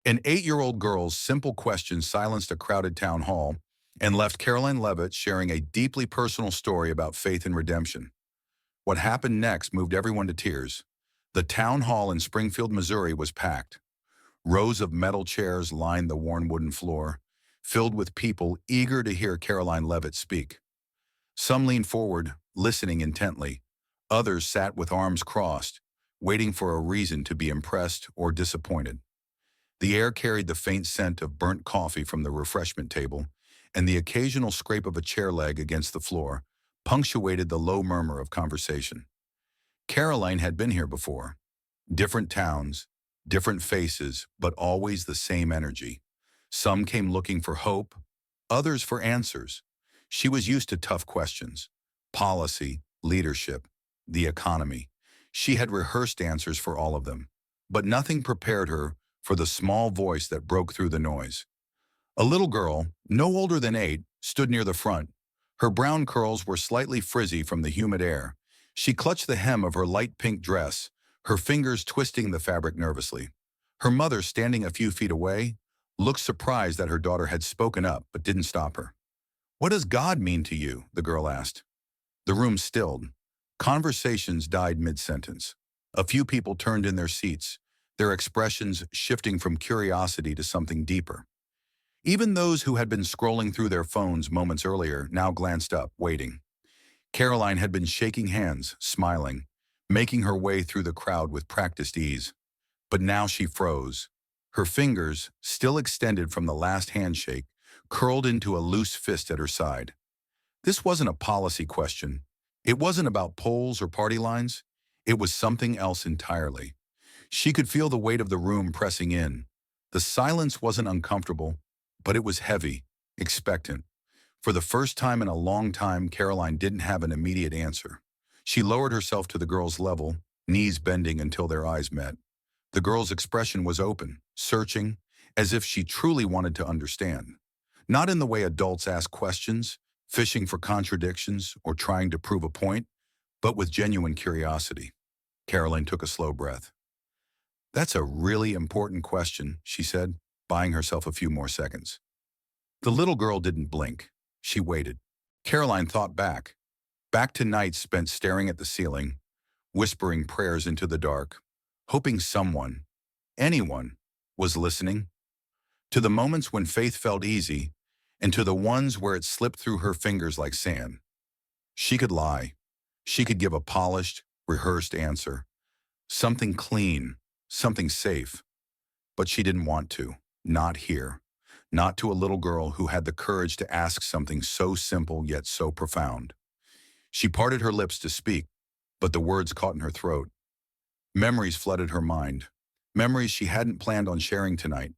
An 8-year-old girl's simple question silenced a crowded town hall and left Caroline Levitt sharing a deeply personal story about faith and redemption. What happened next moved everyone to tears. The town hall in Springfield, Missouri was packed. Rows of metal chairs lined the worn wooden floor, filled with people eager to hear Caroline Levitt speak. Some leaned forward, listening intently. Others sat with arms crossed, waiting for a reason to be impressed or disappointed. The air carried the faint scent of burnt coffee from the refreshment table, and the occasional scrape of a chair leg against the floor punctuated the low murmur of conversation. Caroline had been here before. Different towns, different faces, but always the same energy. Some came looking for hope, others for answers. She was used to tough questions: policy, leadership, the economy. She had rehearsed answers for all of them, but nothing prepared her for the small voice that broke through the noise. A little girl, no older than 8, stood near the front. Her brown curls were slightly frizzy from the humid air. She clutched the hem of her light pink dress, her fingers twisting the fabric nervously. Her mother, standing a few feet away, looked surprised that her daughter had spoken up but didn't stop her. "What does God mean to you?" the girl asked. The room stilled. Conversations died mid-sentence. A few people turned in their seats, their expressions shifting from curiosity to something deeper. Even those who had been scrolling through their phones moments earlier now glanced up, waiting. Caroline had been shaking hands, smiling, making her way through the crowd with practiced ease. But now she froze. Her fingers, still extended from the last handshake, curled into a loose fist at her side. This wasn't a policy question. It wasn't about polls or party lines. It was something else entirely. She could feel the weight of the room pressing in. The silence wasn't uncomfortable, but it was heavy, expectant. For the first time in a long time, Caroline didn't have an immediate answer. She lowered herself to the girl's level, knees bending until their eyes met. The girl's expression was open, searching, as if she truly wanted to understand. Not in the way adults ask questions, fishing for contradictions or trying to prove a point, but with genuine curiosity. Caroline took a slow breath. "That's a really important question," she said, buying herself a few more seconds. The little girl didn't blink. She waited. Caroline thought back to nights spent staring at the ceiling, whispering prayers into the dark, hoping someone, anyone, was listening. To the moments when faith felt easy, and to the ones where it slipped through her fingers like sand. She could lie. She could give a polished, rehearsed answer. Something clean, something safe. But she didn't want to. Not here. Not to a little girl who had the courage to ask something so simple yet so profound. She parted her lips to speak, but the words caught in her throat. Memories flooded her mind. Memories she hadn't planned on sharing tonight.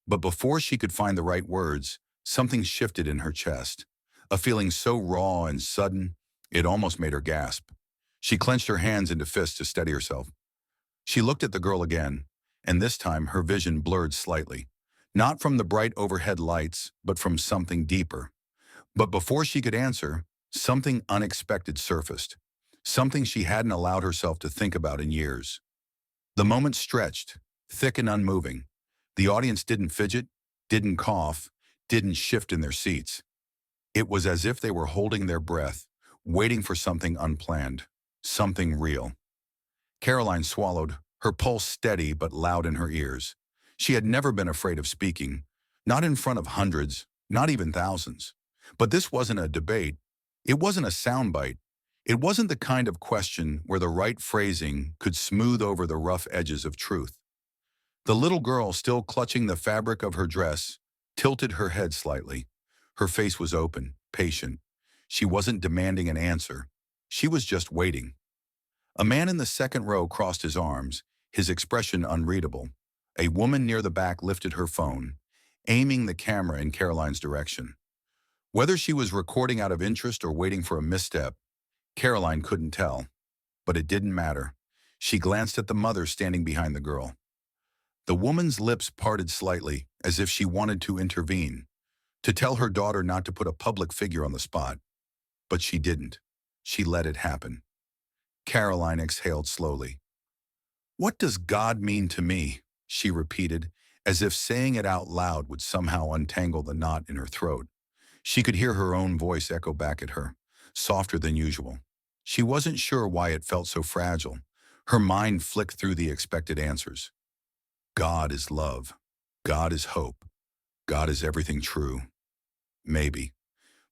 But before she could find the right words, something shifted in her chest. A feeling so raw and sudden, it almost made her gasp. She clenched her hands into fists to steady herself. She looked at the girl again, and this time her vision blurred slightly. Not from the bright overhead lights, but from something deeper. But before she could answer, something unexpected surfaced. Something she hadn't allowed herself to think about in years. The moment stretched, thick and unmoving. The audience didn't fidget, didn't cough, didn't shift in their seats. It was as if they were holding their breath, waiting for something unplanned, something real. Caroline swallowed, her pulse steady but loud in her ears. She had never been afraid of speaking, not in front of hundreds, not even thousands. But this wasn't a debate. It wasn't a soundbite. It wasn't the kind of question where the right phrasing could smooth over the rough edges of truth. The little girl, still clutching the fabric of her dress, tilted her head slightly. Her face was open, patient. She wasn't demanding an answer. She was just waiting. A man in the second row crossed his arms, his expression unreadable. A woman near the back lifted her phone, aiming the camera in Caroline's direction. Whether she was recording out of interest or waiting for a misstep, Caroline couldn't tell. But it didn't matter. She glanced at the mother standing behind the girl. The woman's lips parted slightly, as if she wanted to intervene, to tell her daughter not to put a public figure on the spot. But she didn't. She let it happen. Caroline exhaled slowly. "What does God mean to me?" she repeated, as if saying it out loud would somehow untangle the knot in her throat. She could hear her own voice echo back at her, softer than usual. She wasn't sure why it felt so fragile. Her mind flicked through the expected answers. God is love. God is hope. God is everything true. Maybe.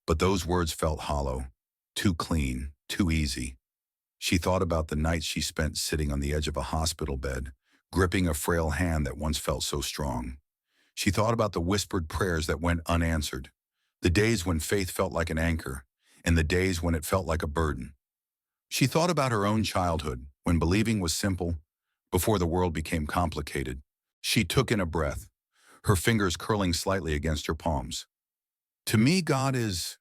But those words felt hollow, too clean, too easy. She thought about the nights she spent sitting on the edge of a hospital bed, gripping a frail hand that once felt so strong. She thought about the whispered prayers that went unanswered, the days when faith felt like an anchor, and the days when it felt like a burden. She thought about her own childhood, when believing was simple, before the world became complicated. She took in a breath, her fingers curling slightly against her palms. To me, God is...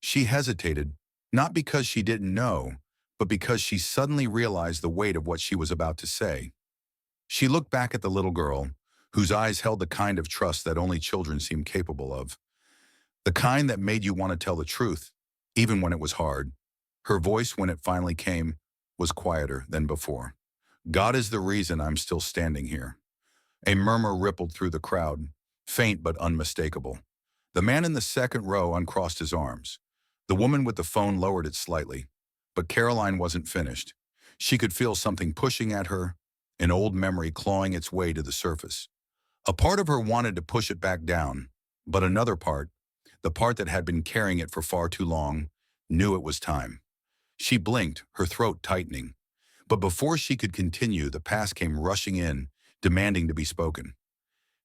She hesitated, not because she didn't know, but because she suddenly realized the weight of what she was about to say. She looked back at the little girl, whose eyes held the kind of trust that only children seem capable of. The kind that made you want to tell the truth, even when it was hard. Her voice, when it finally came, was quieter than before. God is the reason I'm still standing here. A murmur rippled through the crowd, faint but unmistakable. The man in the second row uncrossed his arms. The woman with the phone lowered it slightly. But Caroline wasn't finished. She could feel something pushing at her, an old memory clawing its way to the surface. A part of her wanted to push it back down, but another part, the part that had been carrying it for far too long, knew it was time. She blinked, her throat tightening. But before she could continue, the past came rushing in, demanding to be spoken.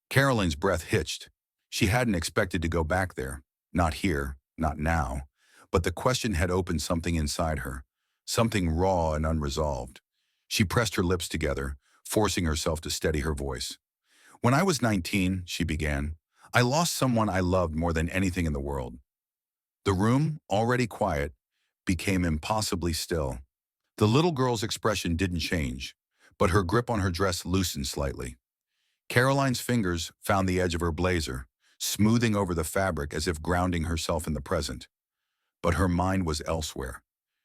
Caroline's breath hitched. She hadn't expected to go back there. Not here, not now. But the question had opened something inside her, something raw and unresolved. She pressed her lips together, forcing herself to steady her voice. When I was 19, she began, I lost someone I loved more than anything in the world. The room, already quiet, became impossibly still. The little girl's expression didn't change, but her grip on her dress loosened slightly. Caroline's fingers found the edge of her blazer, smoothing over the fabric as if grounding herself in the present. But her mind was elsewhere.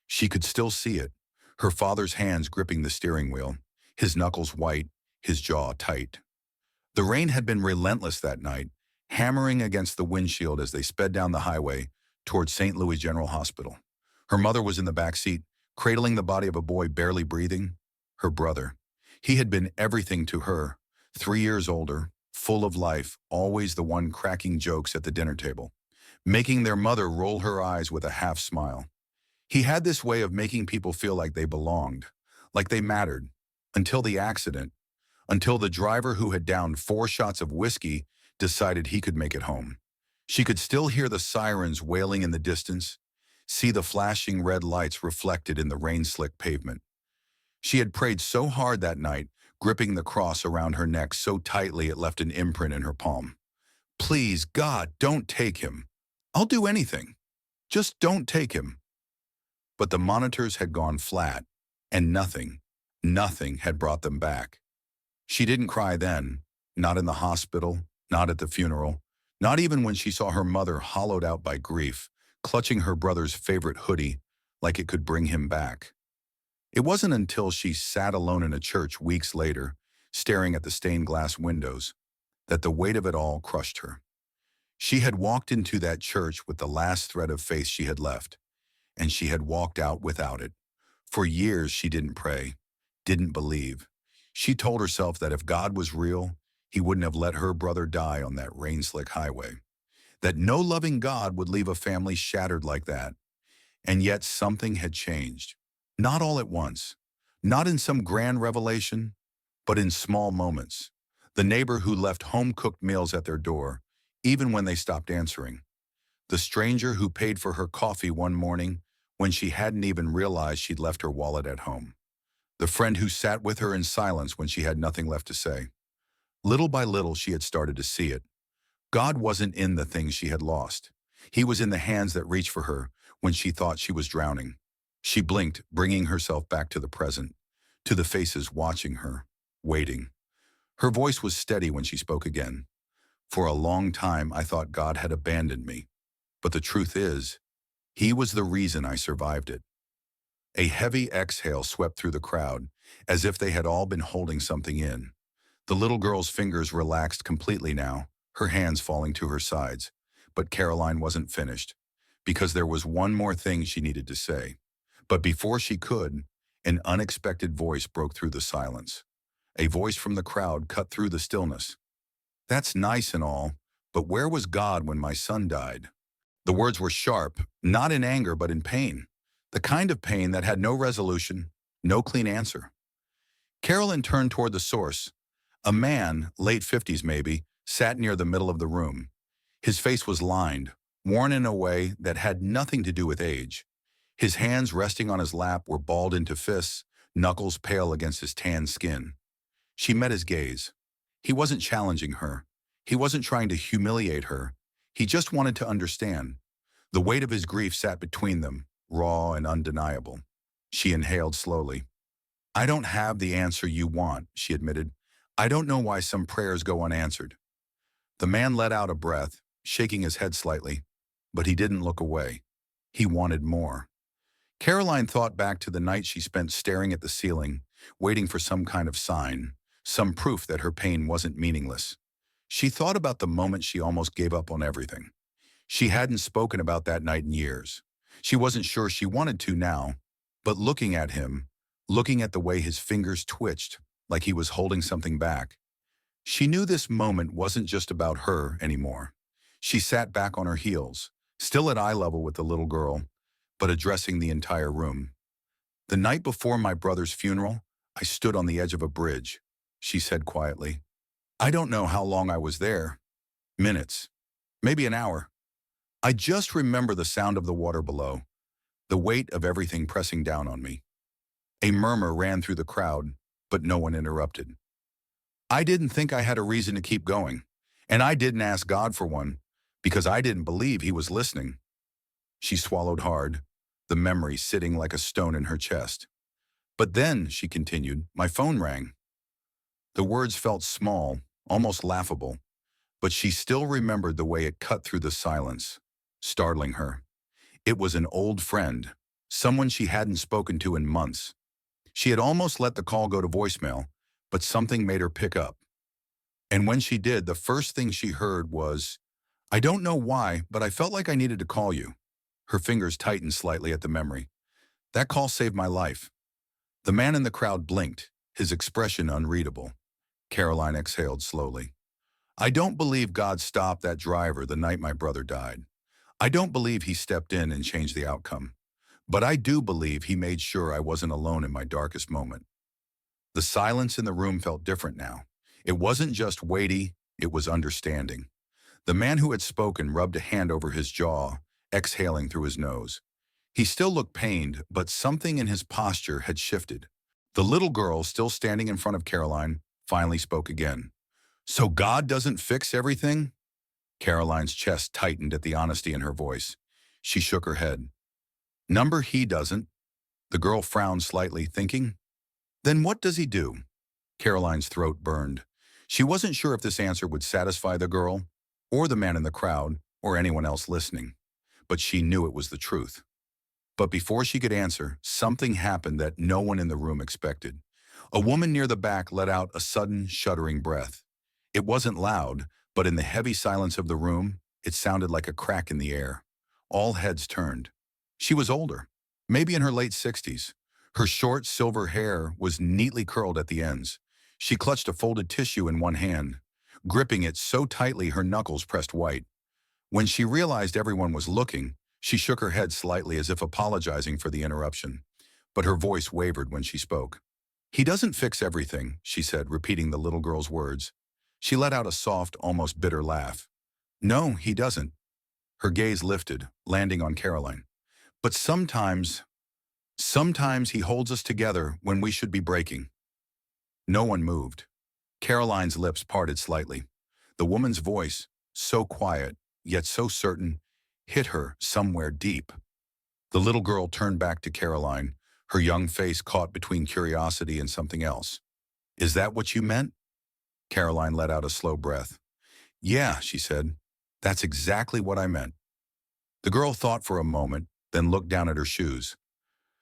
She could still see it, her father's hands gripping the steering wheel, his knuckles white, his jaw tight. The rain had been relentless that night, hammering against the windshield as they sped down the highway toward St. Louis General Hospital. Her mother was in the back seat, cradling the body of a boy barely breathing, her brother. He had been everything to her, 3 years older, full of life, always the one cracking jokes at the dinner table, making their mother roll her eyes with a half smile. He had this way of making people feel like they belonged, like they mattered, until the accident, until the driver who had downed 4 shots of whiskey decided he could make it home. She could still hear the sirens wailing in the distance, see the flashing red lights reflected in the rain-slick pavement. She had prayed so hard that night, gripping the cross around her neck so tightly it left an imprint in her palm. Please, God, don't take him. I'll do anything. Just don't take him. But the monitors had gone flat, and nothing had brought them back. She didn't cry then, not in the hospital, not at the funeral, not even when she saw her mother hollowed out by grief, clutching her brother's favorite hoodie like it could bring him back. It wasn't until she sat alone in a church weeks later, staring at the stained glass windows, that the weight of it all crushed her. She had walked into that church with the last thread of faith she had left, and she had walked out without it. For years she didn't pray, didn't believe. She told herself that if God was real, he wouldn't have let her brother die on that rain-slick highway. That no loving God would leave a family shattered like that. And yet something had changed. Not all at once, not in some grand revelation, but in small moments. The neighbor who left home-cooked meals at their door, even when they stopped answering. The stranger who paid for her coffee one morning when she hadn't even realized she'd left her wallet at home. The friend who sat with her in silence when she had nothing left to say. Little by little, she had started to see it. God wasn't in the things she had lost. He was in the hands that reached for her when she thought she was drowning. She blinked, bringing herself back to the present, to the faces watching her, waiting. Her voice was steady when she spoke again. For a long time, I thought God had abandoned me. But the truth is, he was the reason I survived it. A heavy exhale swept through the crowd, as if they had all been holding something in. The little girl's fingers relaxed completely now, her hands falling to her sides. But Caroline wasn't finished, because there was one more thing she needed to say. But before she could, an unexpected voice broke through the silence. A voice from the crowd cut through the stillness. "That's nice and all, but where was God when my son died?" The words were sharp, not in anger but in pain. The kind of pain that had no resolution, no clean answer. Carolyn turned toward the source. A man, late 50s maybe, sat near the middle of the room. His face was lined, worn in a way that had nothing to do with age. His hands resting on his lap were balled into fists, knuckles pale against his tan skin. She met his gaze. He wasn't challenging her. He wasn't trying to humiliate her. He just wanted to understand. The weight of his grief sat between them, raw and undeniable. She inhaled slowly. "I don't have the answer you want," she admitted. "I don't know why some prayers go unanswered." The man let out a breath, shaking his head slightly, but he didn't look away. He wanted more. Caroline thought back to the night she spent staring at the ceiling, waiting for some kind of sign, some proof that her pain wasn't meaningless. She thought about the moment she almost gave up on everything. She hadn't spoken about that night in years. She wasn't sure she wanted to now, but looking at him, looking at the way his fingers twitched, like he was holding something back, she knew this moment wasn't just about her anymore. She sat back on her heels, still at eye level with the little girl, but addressing the entire room. "The night before my brother's funeral, I stood on the edge of a bridge," she said quietly. "I don't know how long I was there. Minutes. Maybe an hour. I just remember the sound of the water below, the weight of everything pressing down on me." A murmur ran through the crowd, but no one interrupted. "I didn't think I had a reason to keep going, and I didn't ask God for one, because I didn't believe he was listening." She swallowed hard, the memory sitting like a stone in her chest. "But then," she continued, "my phone rang." The words felt small, almost laughable, but she still remembered the way it cut through the silence, startling her. It was an old friend, someone she hadn't spoken to in months. She had almost let the call go to voicemail, but something made her pick up. And when she did, the first thing she heard was, "I don't know why, but I felt like I needed to call you." Her fingers tightened slightly at the memory. "That call saved my life." The man in the crowd blinked, his expression unreadable. Caroline exhaled slowly. "I don't believe God stopped that driver the night my brother died. I don't believe he stepped in and changed the outcome. But I do believe he made sure I wasn't alone in my darkest moment." The silence in the room felt different now. It wasn't just weighty, it was understanding. The man who had spoken rubbed a hand over his jaw, exhaling through his nose. He still looked pained, but something in his posture had shifted. The little girl, still standing in front of Caroline, finally spoke again. "So God doesn't fix everything?" Caroline's chest tightened at the honesty in her voice. She shook her head. "Number he doesn't." The girl frowned slightly, thinking, "Then what does he do?" Caroline's throat burned. She wasn't sure if this answer would satisfy the girl, or the man in the crowd, or anyone else listening. But she knew it was the truth. But before she could answer, something happened that no one in the room expected. A woman near the back let out a sudden, shuddering breath. It wasn't loud, but in the heavy silence of the room, it sounded like a crack in the air. All heads turned. She was older, maybe in her late 60s. Her short, silver hair was neatly curled at the ends. She clutched a folded tissue in one hand, gripping it so tightly her knuckles pressed white. When she realized everyone was looking, she shook her head slightly as if apologizing for the interruption. But her voice wavered when she spoke. "He doesn't fix everything," she said, repeating the little girl's words. She let out a soft, almost bitter laugh. "No, he doesn't." Her gaze lifted, landing on Caroline. "But sometimes he holds us together when we should be breaking." No one moved. Caroline's lips parted slightly. The woman's voice, so quiet, yet so certain, hit her somewhere deep. The little girl turned back to Caroline, her young face caught between curiosity and something else. "Is that what you meant?" Caroline let out a slow breath. "Yeah," she said. "That's exactly what I meant." The girl thought for a moment, then looked down at her shoes.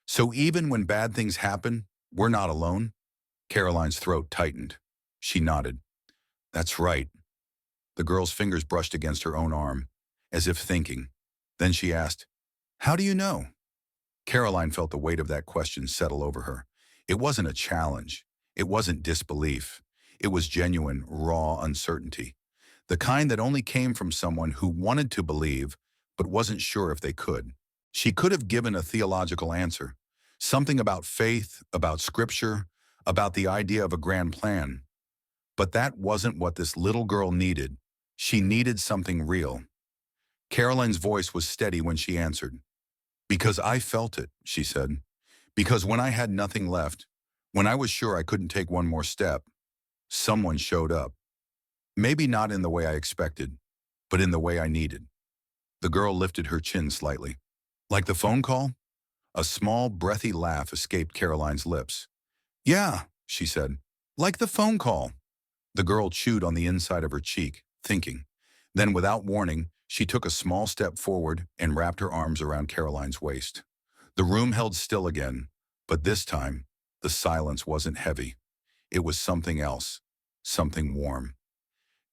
"So even when bad things happen, we're not alone?" Caroline's throat tightened. She nodded. That's right. The girl's fingers brushed against her own arm, as if thinking. Then she asked, how do you know? Caroline felt the weight of that question settle over her. It wasn't a challenge. It wasn't disbelief. It was genuine, raw uncertainty. The kind that only came from someone who wanted to believe, but wasn't sure if they could. She could have given a theological answer. Something about faith, about scripture, about the idea of a grand plan. But that wasn't what this little girl needed. She needed something real. Caroline's voice was steady when she answered. Because I felt it, she said. Because when I had nothing left, when I was sure I couldn't take one more step, someone showed up. Maybe not in the way I expected, but in the way I needed. The girl lifted her chin slightly. Like the phone call? A small, breathy laugh escaped Caroline's lips. Yeah, she said. Like the phone call. The girl chewed on the inside of her cheek, thinking. Then, without warning, she took a small step forward and wrapped her arms around Caroline's waist. The room held still again, but this time, the silence wasn't heavy. It was something else, something warm.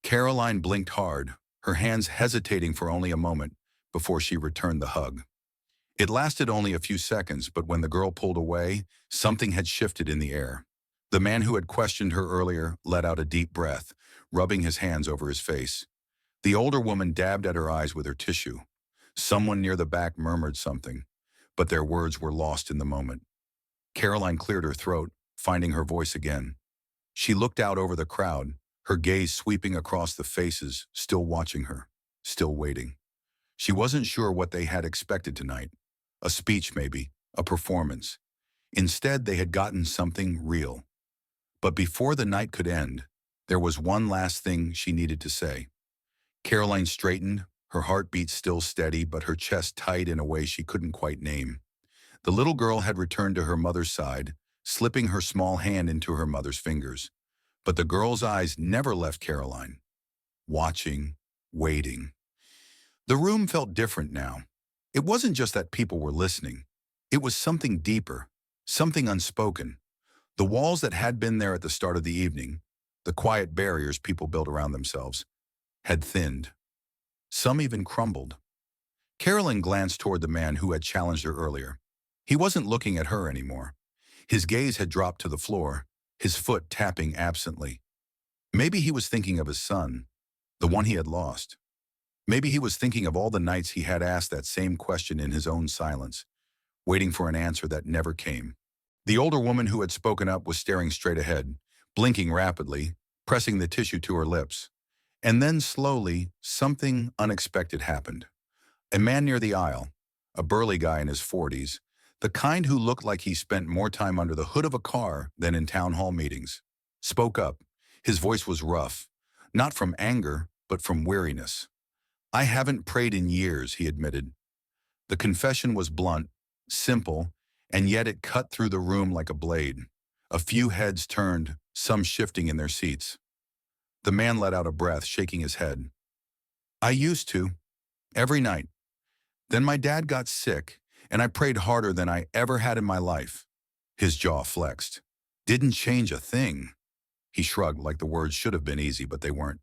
Caroline blinked hard, her hands hesitating for only a moment before she returned the hug. It lasted only a few seconds, but when the girl pulled away, something had shifted in the air. The man who had questioned her earlier let out a deep breath, rubbing his hands over his face. The older woman dabbed at her eyes with her tissue. Someone near the back murmured something, but their words were lost in the moment. Caroline cleared her throat, finding her voice again. She looked out over the crowd, her gaze sweeping across the faces, still watching her, still waiting. She wasn't sure what they had expected tonight. A speech maybe, a performance. Instead, they had gotten something real. But before the night could end, there was one last thing she needed to say. Caroline straightened, her heartbeat still steady but her chest tight in a way she couldn't quite name. The little girl had returned to her mother's side, slipping her small hand into her mother's fingers. But the girl's eyes never left Caroline. Watching, waiting. The room felt different now. It wasn't just that people were listening. It was something deeper, something unspoken. The walls that had been there at the start of the evening, the quiet barriers people built around themselves, had thinned. Some even crumbled. Caroline glanced toward the man who had challenged her earlier. He wasn't looking at her anymore. His gaze had dropped to the floor, his foot tapping absently. Maybe he was thinking of his son, the one he had lost. Maybe he was thinking of all the nights he had asked that same question in his own silence, waiting for an answer that never came. The older woman who had spoken up was staring straight ahead, blinking rapidly, pressing the tissue to her lips. And then slowly, something unexpected happened. A man near the aisle, a burly guy in his 40s, the kind who looked like he spent more time under the hood of a car than in town hall meetings, spoke up. His voice was rough, not from anger, but from weariness. I haven't prayed in years, he admitted. The confession was blunt, simple, and yet it cut through the room like a blade. A few heads turned, some shifting in their seats. The man let out a breath, shaking his head. I used to, every night. Then my dad got sick, and I prayed harder than I ever had in my life. His jaw flexed. Didn't change a thing. He shrugged like the words should have been easy, but they weren't.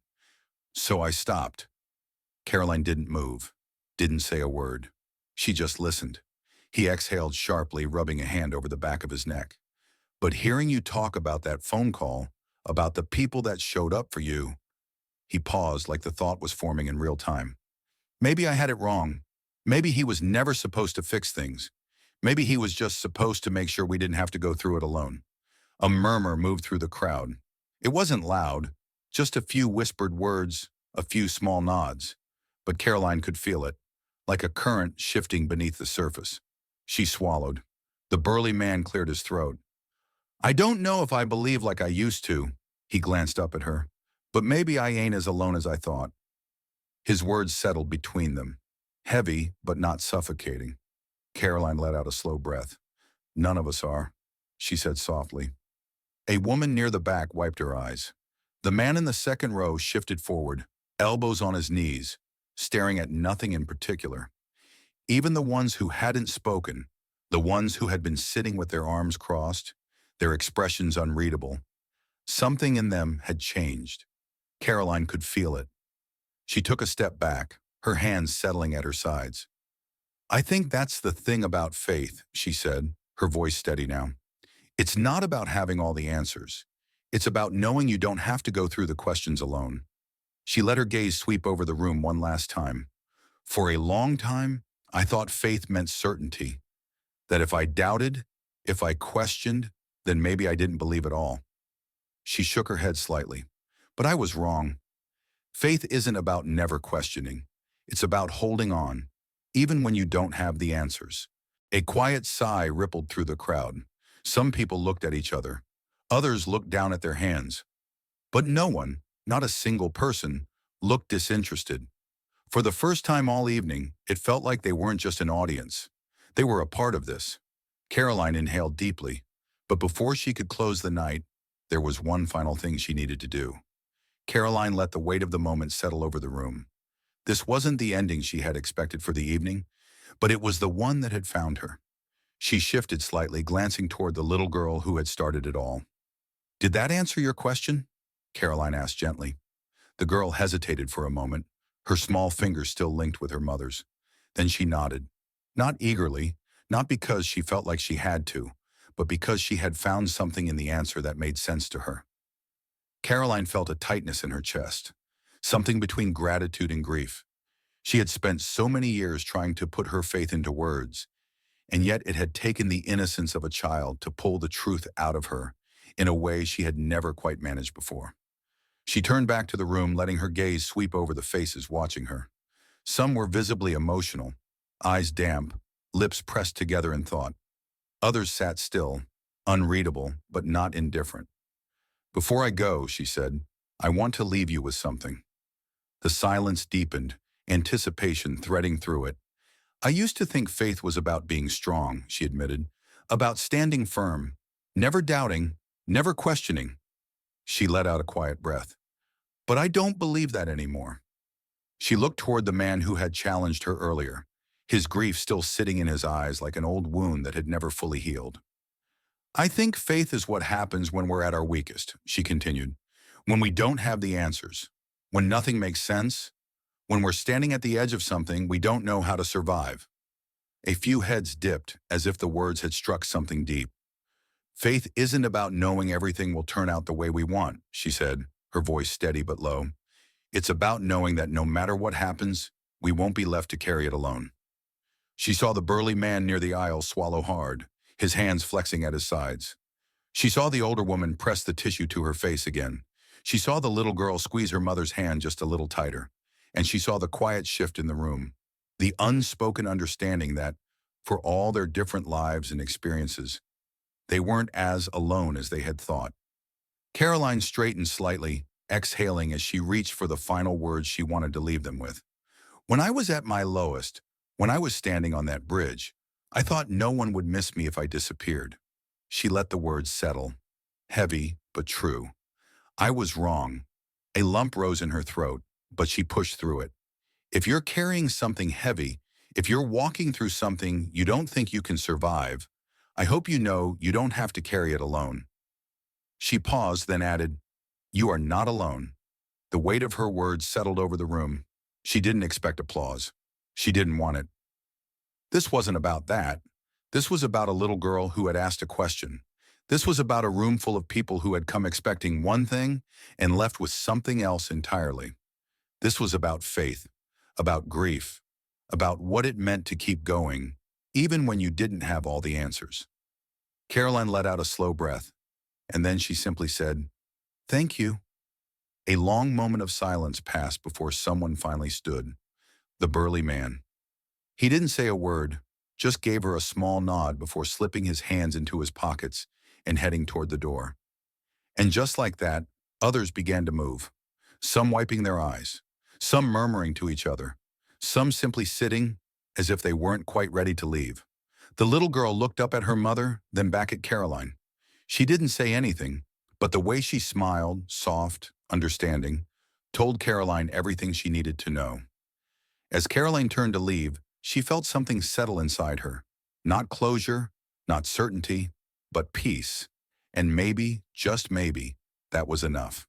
So I stopped. Caroline didn't move, didn't say a word. She just listened. He exhaled sharply, rubbing a hand over the back of his neck. But hearing you talk about that phone call, about the people that showed up for you, he paused like the thought was forming in real time. Maybe I had it wrong. Maybe he was never supposed to fix things. Maybe he was just supposed to make sure we didn't have to go through it alone. A murmur moved through the crowd. It wasn't loud, just a few whispered words, a few small nods. But Caroline could feel it, like a current shifting beneath the surface. She swallowed. The burly man cleared his throat. I don't know if I believe like I used to, he glanced up at her, but maybe I ain't as alone as I thought. His words settled between them, heavy but not suffocating. Caroline let out a slow breath. None of us are, she said softly. A woman near the back wiped her eyes. The man in the second row shifted forward, elbows on his knees, staring at nothing in particular. Even the ones who hadn't spoken, the ones who had been sitting with their arms crossed, their expressions unreadable, Something in them had changed. Caroline could feel it. She took a step back, her hands settling at her sides. I think that's the thing about faith, she said, her voice steady now. It's not about having all the answers. It's about knowing you don't have to go through the questions alone. She let her gaze sweep over the room one last time. For a long time, I thought faith meant certainty. That if I doubted, if I questioned, then maybe I didn't believe at all. She shook her head slightly. But I was wrong. Faith isn't about never questioning. It's about holding on, even when you don't have the answers. A quiet sigh rippled through the crowd. Some people looked at each other. Others looked down at their hands. But no one, not a single person, looked disinterested. For the first time all evening, it felt like they weren't just an audience. They were a part of this. Caroline inhaled deeply, but before she could close the night, there was one final thing she needed to do. Caroline let the weight of the moment settle over the room. This wasn't the ending she had expected for the evening, but it was the one that had found her. She shifted slightly, glancing toward the little girl who had started it all. "Did that answer your question?" Caroline asked gently. The girl hesitated for a moment, her small fingers still linked with her mother's. Then she nodded. Not eagerly, not because she felt like she had to, but because she had found something in the answer that made sense to her. Caroline felt a tightness in her chest, something between gratitude and grief. She had spent so many years trying to put her faith into words, and yet it had taken the innocence of a child to pull the truth out of her in a way she had never quite managed before. She turned back to the room, letting her gaze sweep over the faces watching her. Some were visibly emotional, eyes damp, lips pressed together in thought. Others sat still, unreadable, but not indifferent. "Before I go," she said, "I want to leave you with something." The silence deepened, anticipation threading through it. "I used to think faith was about being strong," she admitted, "about standing firm, never doubting, never questioning." She let out a quiet breath. "But I don't believe that anymore." She looked toward the man who had challenged her earlier, his grief still sitting in his eyes like an old wound that had never fully healed. "I think faith is what happens when we're at our weakest," she continued. "When we don't have the answers, when nothing makes sense, when we're standing at the edge of something we don't know how to survive." A few heads dipped, as if the words had struck something deep. "Faith isn't about knowing everything will turn out the way we want," she said, her voice steady but low. "It's about knowing that no matter what happens, we won't be left to carry it alone." She saw the burly man near the aisle swallow hard, his hands flexing at his sides. She saw the older woman press the tissue to her face again. She saw the little girl squeeze her mother's hand just a little tighter. And she saw the quiet shift in the room, the unspoken understanding that, for all their different lives and experiences, they weren't as alone as they had thought. Caroline straightened slightly, exhaling as she reached for the final words she wanted to leave them with. "When I was at my lowest, when I was standing on that bridge, I thought no one would miss me if I disappeared." She let the words settle, heavy but true. "I was wrong." A lump rose in her throat, but she pushed through it. If you're carrying something heavy, if you're walking through something you don't think you can survive, I hope you know you don't have to carry it alone. She paused, then added, "You are not alone." The weight of her words settled over the room. She didn't expect applause. She didn't want it. This wasn't about that. This was about a little girl who had asked a question. This was about a room full of people who had come expecting one thing and left with something else entirely. This was about faith, about grief, about what it meant to keep going, even when you didn't have all the answers. Caroline let out a slow breath, and then she simply said, "Thank you." A long moment of silence passed before someone finally stood, the burly man. He didn't say a word, just gave her a small nod before slipping his hands into his pockets and heading toward the door. And just like that, others began to move, some wiping their eyes, some murmuring to each other, some simply sitting as if they weren't quite ready to leave. The little girl looked up at her mother, then back at Caroline. She didn't say anything, but the way she smiled, soft, understanding, told Caroline everything she needed to know. As Caroline turned to leave, she felt something settle inside her. Not closure, not certainty, but peace. And maybe, just maybe, That was enough.